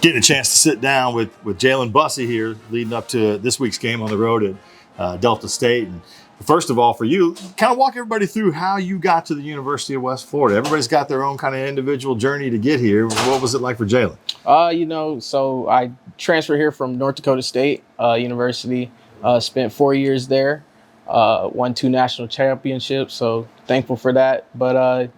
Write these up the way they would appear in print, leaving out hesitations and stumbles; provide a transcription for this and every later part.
Getting a chance to sit down with Jalen Bussey here leading up to this week's game on the road at Delta State. And first of all, for you, kind of walk everybody through how you got to the University of West Florida. Everybody's got their own kind of individual journey to get here. What was it like for Jalen? So I transferred here from North Dakota State University, spent 4 years there, won 2 national championships, so thankful for that. But,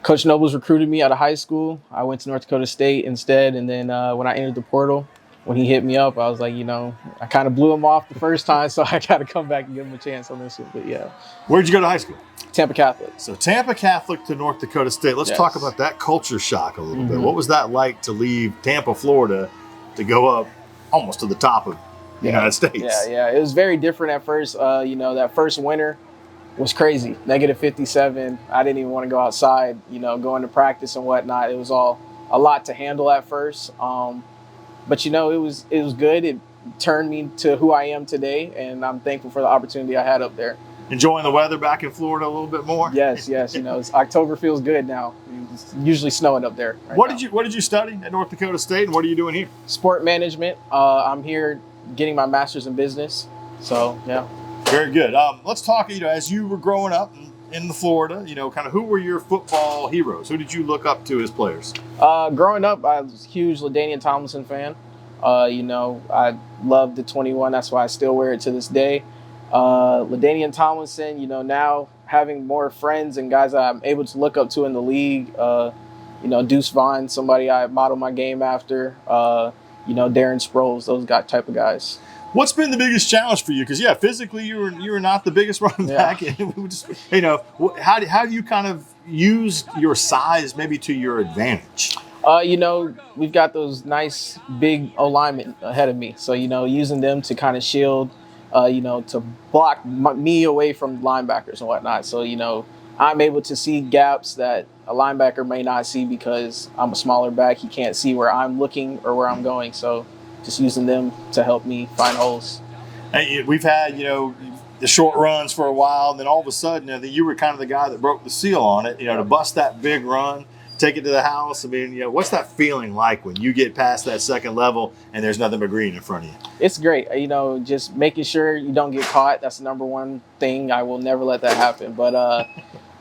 Coach Nobles recruited me out of high school. I went to North Dakota State instead, and then when I entered the portal, when he hit me up, I was like, I kind of blew him off the first time, so I got to come back and give him a chance on this one. But yeah. Where'd you go to high school? Tampa Catholic. So Tampa Catholic to North Dakota State. Let's talk about that culture shock a little bit. What was that like to leave Tampa, Florida, to go up almost to the top of the United States? Yeah. It was very different at first. That first winter was crazy. -57. I didn't even want to go outside, going to practice and whatnot. It was all a lot to handle at first. But it was good. It turned me to who I am today, and I'm thankful for the opportunity I had up there. Enjoying the weather back in Florida a little bit more? Yes. October feels good now. It's usually snowing up there. What did you study at North Dakota State, and what are you doing here? Sport management. I'm here getting my master's in business. So yeah. Very good. Let's talk, as you were growing up in Florida, kind of who were your football heroes? Who did you look up to as players? Growing up, I was a huge LaDainian Tomlinson fan. I loved the 21. That's why I still wear it to this day. LaDainian Tomlinson, now having more friends and guys that I'm able to look up to in the league. Deuce Vaughn, somebody I model my game after. Darren Sproles, those type of guys. What's been the biggest challenge for you? Because physically you were not the biggest running back. How do you kind of use your size maybe to your advantage? We've got those nice big O-linemen ahead of me. So, using them to kind of shield, to block me away from linebackers and whatnot. So, I'm able to see gaps that a linebacker may not see because I'm a smaller back. He can't see where I'm looking or where I'm going. So just using them to help me find holes. Hey, we've had, the short runs for a while, and then all of a sudden, you were kind of the guy that broke the seal on it, to bust that big run, take it to the house. I mean, what's that feeling like when you get past that second level and there's nothing but green in front of you? It's great. Just making sure you don't get caught. That's the number one thing. I will never let that happen. But,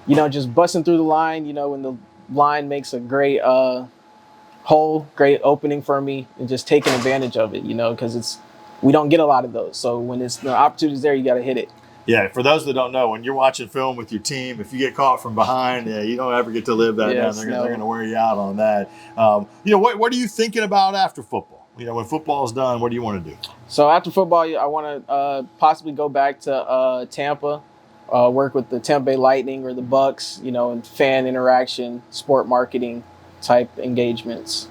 just busting through the line, when the line makes a great hole, great opening for me, and just taking advantage of it, because we don't get a lot of those. So when the opportunity's there, you got to hit it. Yeah, for those that don't know, when you're watching film with your team, if you get caught from behind, you don't ever get to live that down. They're going to wear you out on that. What are you thinking about after football? When football's done, what do you want to do? So after football, I want to possibly go back to Tampa, work with the Tampa Bay Lightning or the Bucks, and fan interaction, sport marketing type engagements.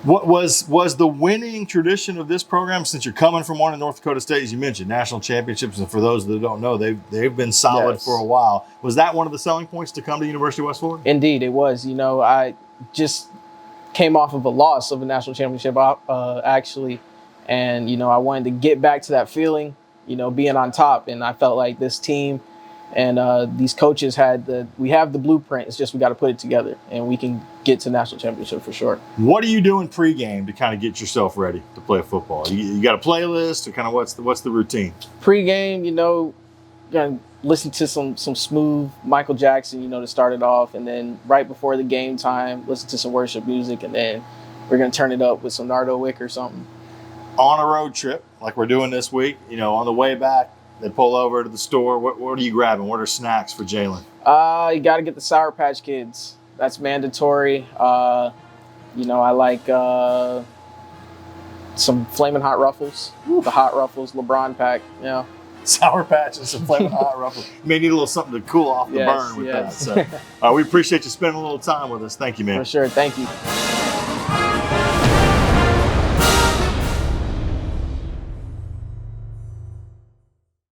What was the winning tradition of this program, since you're coming from one in North Dakota State, as you mentioned, national championships, and for those that don't know, they've been solid for a while. Was that one of the selling points to come to University of West Florida? Indeed, it was. I just came off of a loss of a national championship, actually, and I wanted to get back to that feeling, being on top, and I felt like this team and these coaches we have the blueprint. It's just we got to put it together, and we can get to national championship for sure. What are you doing pregame to kind of get yourself ready to play football? You got a playlist, or kind of what's the routine? Pregame, gonna listen to some smooth Michael Jackson, to start it off, and then right before the game time, listen to some worship music, and then we're gonna turn it up with some Nardo Wick or something. On a road trip like we're doing this week, on the way back, they pull over to the store. What are you grabbing? What are snacks for Jalen? You got to get the Sour Patch Kids. That's mandatory. I like some Flamin' Hot Ruffles. The Hot Ruffles, LeBron pack. Sour Patch and some Flamin' Hot Ruffles. You may need a little something to cool off the burn with that. So we appreciate you spending a little time with us. Thank you, man. For sure. Thank you.